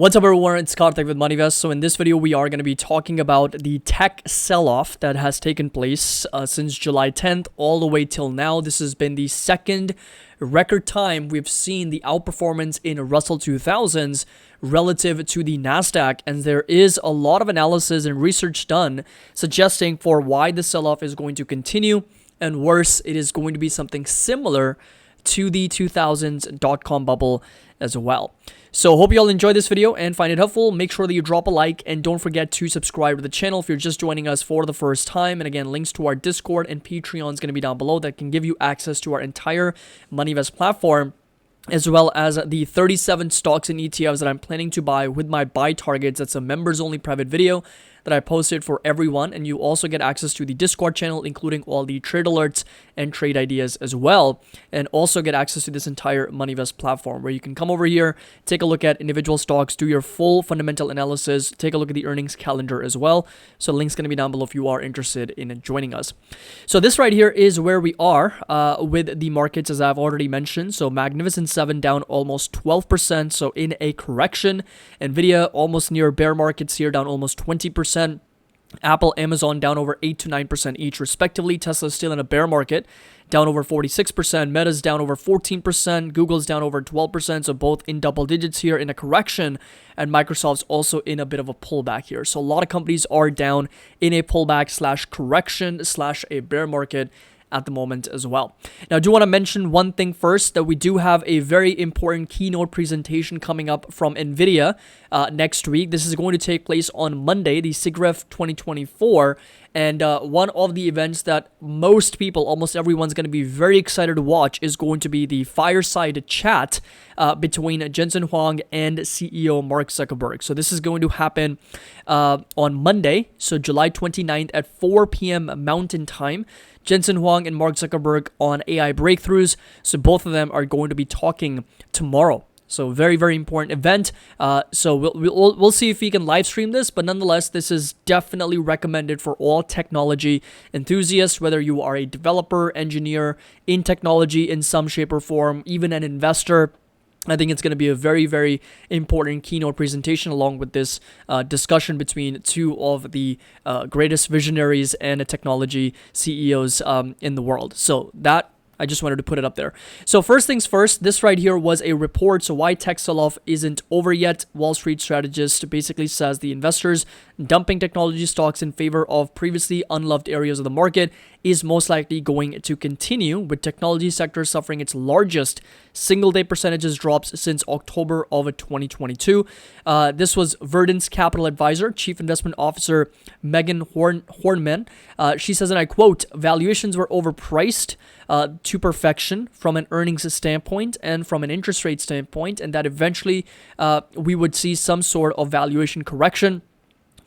What's up everyone, it's Karthik with MoneyVest. So in this video, we are going to be talking about the tech sell-off that has taken place since July 10th all the way till now. This has been the second record time we've seen the outperformance in Russell 2000s relative to the NASDAQ. And there is a lot of analysis and research done suggesting for why the sell-off is going to continue. And worse, it is going to be something similar to the 2000s dot-com bubble as well. So hope you all enjoyed this video and find it helpful. Make sure that you drop a like and don't forget to subscribe to the channel if you're just joining us for the first time. And again, links to our Discord and Patreon is going to be down below that can give you access to our entire MoneyVest platform, as well as the 37 stocks and ETFs that I'm planning to buy with my buy targets. That's a members only private video that I posted for everyone, and you also get access to the Discord channel, including all the trade alerts and trade ideas as well, and also get access to this entire MoneyVest platform where you can come over here, take a look at individual stocks, do your full fundamental analysis, take a look at the earnings calendar as well. So link's going to be down below if you are interested in joining us. So this right here is where we are with the markets, as I've already mentioned. So Magnificent 7 down almost 12%, so in a correction. Nvidia almost near bear markets here, down almost 20%. Apple, Amazon down over 8 to 9% each respectively. Tesla's still in a bear market, down over 46%. Meta's down over 14%. Google's down over 12%. So both in double digits here in a correction. And Microsoft's also in a bit of a pullback here. So a lot of companies are down in a pullback slash correction slash a bear market at the moment as well. Now, I do want to mention one thing first, that we do have a very important keynote presentation coming up from NVIDIA next week. This is going to take place on Monday, the SIGGRAPH 2024. And one of the events that most people, almost everyone's going to be very excited to watch is going to be the fireside chat between Jensen Huang and CEO Mark Zuckerberg. So this is going to happen on Monday, so July 29th at 4 p.m. Mountain Time. Jensen Huang and Mark Zuckerberg on AI breakthroughs. So both of them are going to be talking tomorrow. So very, very important event. So we'll see if we can live stream this, but nonetheless, this is definitely recommended for all technology enthusiasts, whether you are a developer, engineer in technology in some shape or form, even an investor. I think it's going to be a very, very important keynote presentation along with this discussion between two of the greatest visionaries and technology CEOs in the world. So that, I just wanted to put it up there. So first things first, this right here was a report. So why tech sell-off isn't over yet. Wall Street strategist basically says the investors dumping technology stocks in favor of previously unloved areas of the market is most likely going to continue, with technology sector suffering its largest single-day percentages drops since October of 2022. This was Verdant's capital advisor, Chief Investment Officer Megan Hornman. She says, and I quote, "Valuations were overpriced to perfection from an earnings standpoint and from an interest rate standpoint, and that eventually we would see some sort of valuation correction."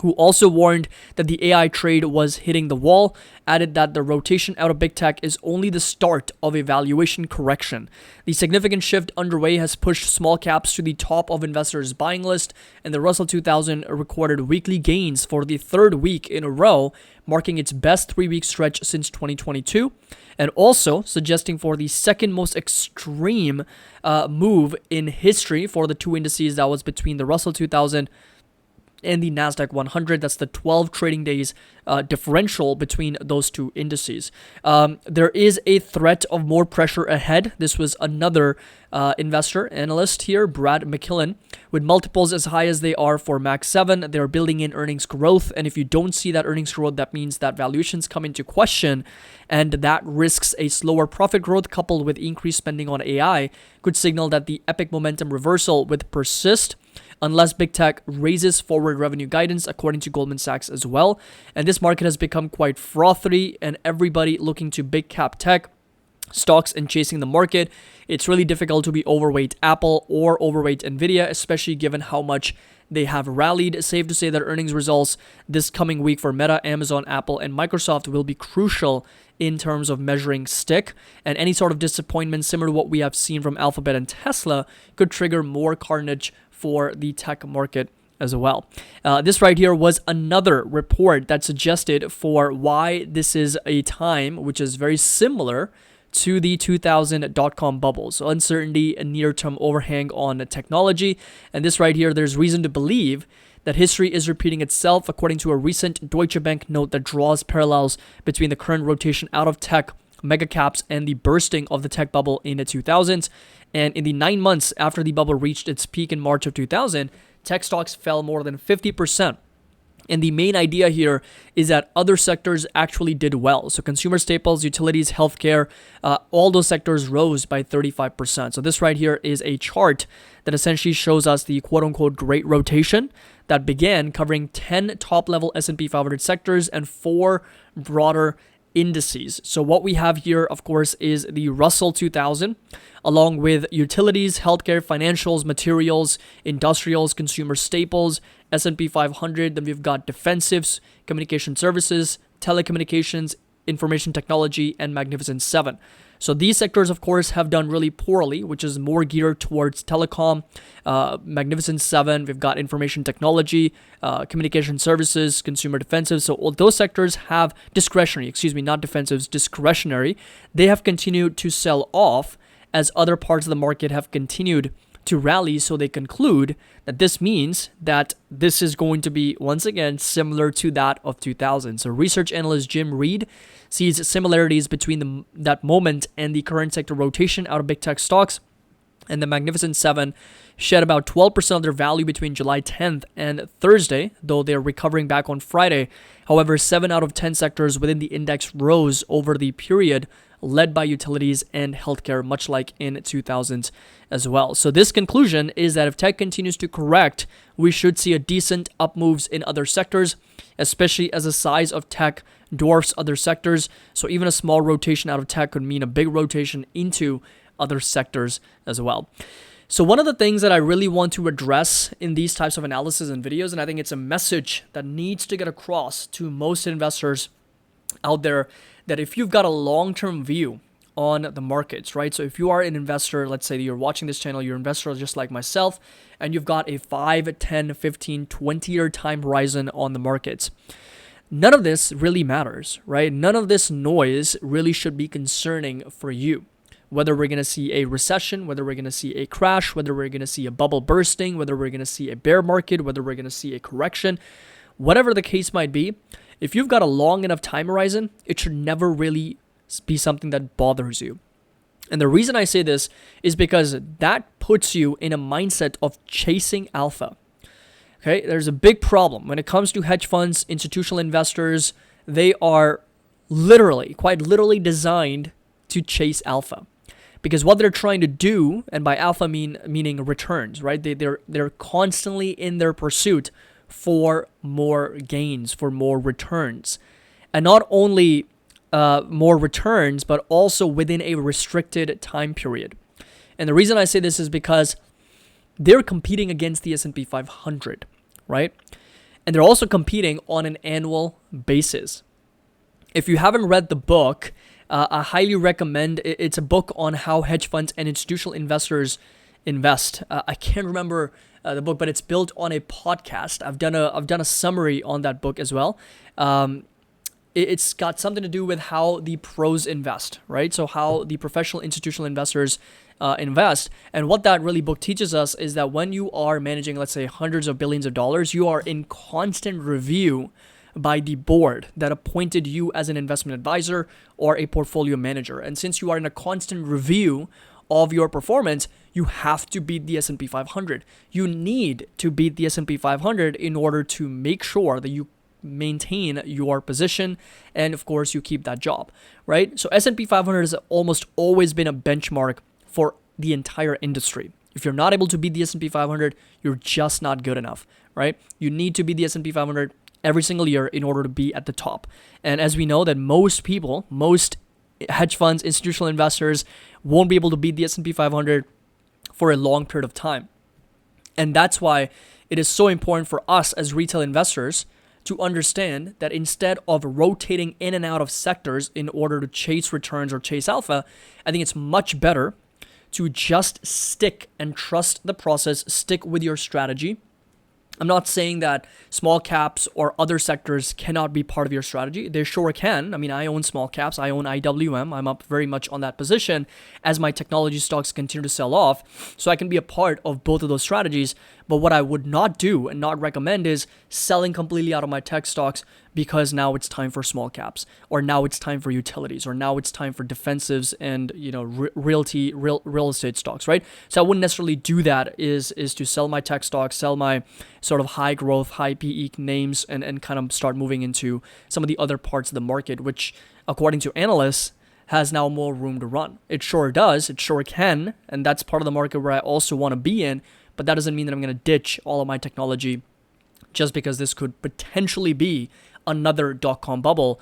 Who also warned that the AI trade was hitting the wall, added that the rotation out of big tech is only the start of a valuation correction. The significant shift underway has pushed small caps to the top of investors' buying list, and the Russell 2000 recorded weekly gains for the third week in a row, marking its best 3-week stretch since 2022, and also suggesting for the second most extreme move in history for the two indices that was between the Russell 2000 and the NASDAQ 100. That's the 12 trading days differential between those two indices. There is a threat of more pressure ahead. This was another investor analyst here, Brad McKillen. With multiples as high as they are for Max 7, they're building in earnings growth. And if you don't see that earnings growth, that means that valuations come into question, and that risks a slower profit growth coupled with increased spending on AI could signal that the epic momentum reversal would persist unless big tech raises forward revenue guidance, according to Goldman Sachs as well. And this market has become quite frothy, and everybody looking to big cap tech stocks and chasing the market. It's really difficult to be overweight Apple or overweight Nvidia, especially given how much they have rallied. Safe to say that earnings results this coming week for Meta, Amazon, Apple, and Microsoft will be crucial in terms of measuring stick, and any sort of disappointment similar to what we have seen from Alphabet and Tesla could trigger more carnage for the tech market as well. This right here was another report that suggested for why this is a time which is very similar to the 2000 dot-com bubble. So uncertainty, a near-term overhang on technology. And this right here, there's reason to believe that history is repeating itself, according to a recent Deutsche Bank note that draws parallels between the current rotation out of tech mega caps and the bursting of the tech bubble in the 2000s. And in the 9 months after the bubble reached its peak in March of 2000, tech stocks fell more than 50%. And the main idea here is that other sectors actually did well. So consumer staples, utilities, healthcare, all those sectors rose by 35%. So this right here is a chart that essentially shows us the quote-unquote great rotation that began covering 10 top-level S&P 500 sectors and 4 broader indices. So what we have here, of course, is the Russell 2000, along with utilities, healthcare, financials, materials, industrials, consumer staples, S&P 500. Then we've got defensives, communication services, telecommunications, information technology, and Magnificent Seven. So these sectors, of course, have done really poorly, which is more geared towards telecom, Magnificent Seven. We've got information technology, communication services, consumer defensive. So all those sectors have discretionary, not defensives, discretionary. They have continued to sell off as other parts of the market have continued to rally. So they conclude that this means that this is going to be, once again, similar to that of 2000. So research analyst Jim Reed sees similarities between that moment and the current sector rotation out of big tech stocks. And the Magnificent Seven shed about 12% of their value between July 10th and Thursday, though they're recovering back on Friday. However, 7 out of 10 sectors within the index rose over the period, led by utilities and healthcare, much like in 2000 as well. So this conclusion is that if tech continues to correct, we should see a decent up moves in other sectors, especially as the size of tech dwarfs other sectors. So even a small rotation out of tech could mean a big rotation into other sectors as well. So one of the things that I really want to address in these types of analysis and videos, and I think it's a message that needs to get across to most investors out there, that if you've got a long-term view on the markets, right? So if you are an investor, let's say you're watching this channel, you're an investor just like myself, and you've got a 5, 10, 15, 20-year time horizon on the markets, none of this really matters, right? None of this noise really should be concerning for you. Whether we're going to see a recession, whether we're going to see a crash, whether we're going to see a bubble bursting, whether we're going to see a bear market, whether we're going to see a correction, whatever the case might be, if you've got a long enough time horizon, it should never really be something that bothers you. And the reason I say this is because that puts you in a mindset of chasing alpha. Okay, there's a big problem when it comes to hedge funds, institutional investors. They are quite literally designed to chase alpha. Because what they're trying to do, and by alpha meaning returns, right? They're constantly in their pursuit for more gains, for more returns. And not only more returns, but also within a restricted time period. And the reason I say this is because they're competing against the S&P 500, right? And they're also competing on an annual basis. If you haven't read the book, I highly recommend. It's a book on how hedge funds and institutional investors invest. I can't remember the book, but it's built on a podcast. I've done a summary on that book as well. It's got something to do with how the pros invest, right? So how the professional institutional investors invest. And what that really book teaches us is that when you are managing, let's say, hundreds of billions of dollars, you are in constant review by the board that appointed you as an investment advisor or a portfolio manager. And since you are in a constant review of your performance, you have to beat the S&P 500. You need to beat the S&P 500 in order to make sure that you maintain your position and, of course, you keep that job, right? So S&P 500 has almost always been a benchmark for the entire industry. If you're not able to beat the S&P 500, you're just not good enough, right? You need to beat the S&P 500 every single year in order to be at the top. And as we know that most hedge funds, institutional investors won't be able to beat the S&P 500 for a long period of time. And that's why it is so important for us as retail investors to understand that instead of rotating in and out of sectors in order to chase returns or chase alpha, I think it's much better to just stick and trust the process, stick with your strategy, I'm not saying that small caps or other sectors cannot be part of your strategy. They sure can. I mean, I own small caps. I own IWM. I'm up very much on that position as my technology stocks continue to sell off. So I can be a part of both of those strategies. But what I would not do and not recommend is selling completely out of my tech stocks because now it's time for small caps, or now it's time for utilities, or now it's time for defensives and real estate stocks, right? So I wouldn't necessarily do that. Is to sell my tech stocks, sell my sort of high growth, high PE names, and kind of start moving into some of the other parts of the market, which according to analysts has now more room to run. It sure does. It sure can. And that's part of the market where I also want to be in. But that doesn't mean that I'm going to ditch all of my technology just because this could potentially be another dot-com bubble,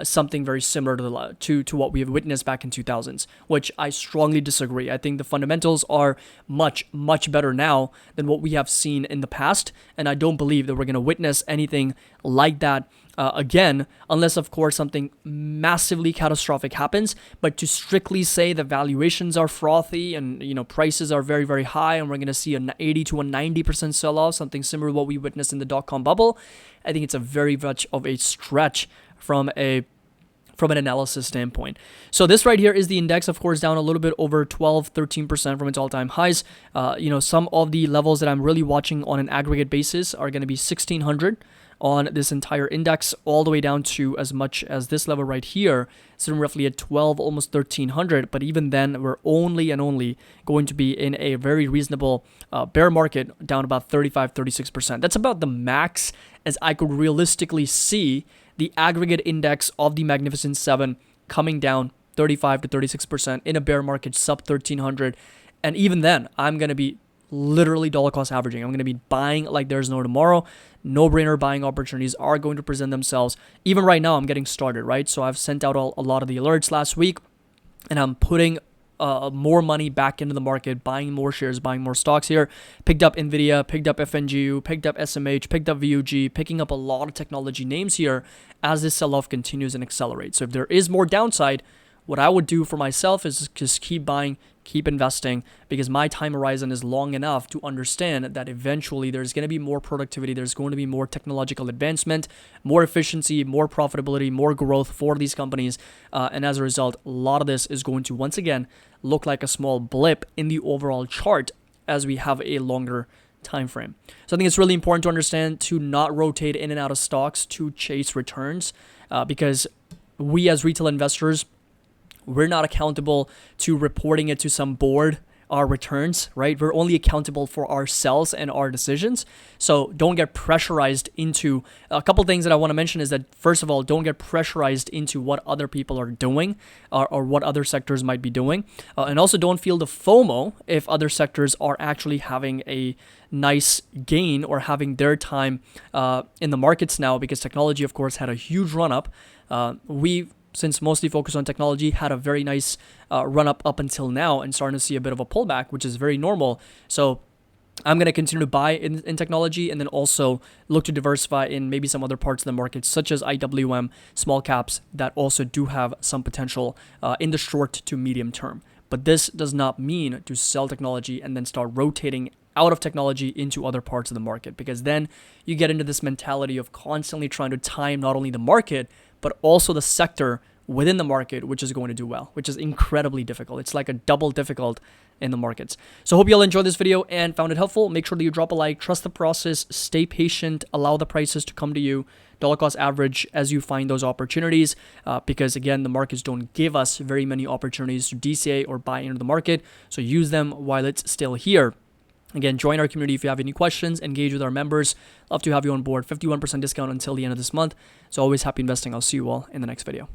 something very similar to what we have witnessed back in 2000s, which I strongly disagree. I think the fundamentals are much, much better now than what we have seen in the past, and I don't believe that we're going to witness anything like that again, unless, of course, something massively catastrophic happens. But to strictly say the valuations are frothy and prices are very, very high, and we're going to see an 80 to a 90% sell-off, something similar to what we witnessed in the dot-com bubble, I think it's a very much of a stretch from an analysis standpoint. So this right here is the index, of course, down a little bit over 12-13% from its all-time highs. Some of the levels that I'm really watching on an aggregate basis are going to be 1600 on this entire index, all the way down to as much as this level right here, sitting roughly at 12, almost 1300. But even then, we're only going to be in a very reasonable bear market, down about 35-36%. That's about the max as I could realistically see the aggregate index of the Magnificent Seven coming down 35 to 36% in a bear market sub 1300. And even then, I'm going to be literally dollar cost averaging. I'm going to be buying like there's no tomorrow. No-brainer buying opportunities are going to present themselves. Even right now, I'm getting started, right? So I've sent out a lot of the alerts last week, and I'm putting more money back into the market, buying more shares, buying more stocks here. Picked up NVIDIA, picked up FNGU, picked up SMH, picked up VUG, picking up a lot of technology names here as this sell-off continues and accelerates. So if there is more downside, what I would do for myself is just keep buying, keep investing, because my time horizon is long enough to understand that eventually there's going to be more productivity, there's going to be more technological advancement, more efficiency, more profitability, more growth for these companies. And as a result, a lot of this is going to, once again, look like a small blip in the overall chart as we have a longer time frame. So I think it's really important to understand to not rotate in and out of stocks to chase returns, because we as retail investors, we're not accountable to reporting it to some board, our returns, right? We're only accountable for ourselves and our decisions. So don't get pressurized into a couple things that I want to mention is that, first of all, don't get pressurized into what other people are doing or what other sectors might be doing. And also don't feel the FOMO if other sectors are actually having a nice gain or having their time in the markets now, because technology, of course, had a huge run up. Since mostly focused on technology, had a very nice run up until now and starting to see a bit of a pullback, which is very normal. So I'm going to continue to buy in technology and then also look to diversify in maybe some other parts of the market, such as IWM, small caps that also do have some potential in the short to medium term. But this does not mean to sell technology and then start rotating out of technology into other parts of the market, because then you get into this mentality of constantly trying to time not only the market, but also the sector within the market, which is going to do well, which is incredibly difficult. It's like a double difficult in the markets. So hope you all enjoyed this video and found it helpful. Make sure that you drop a like, trust the process, stay patient, allow the prices to come to you, dollar cost average as you find those opportunities, because again, the markets don't give us very many opportunities to DCA or buy into the market. So use them while it's still here. Again, join our community if you have any questions, engage with our members. Love to have you on board. 51% discount until the end of this month. So always happy investing. I'll see you all in the next video.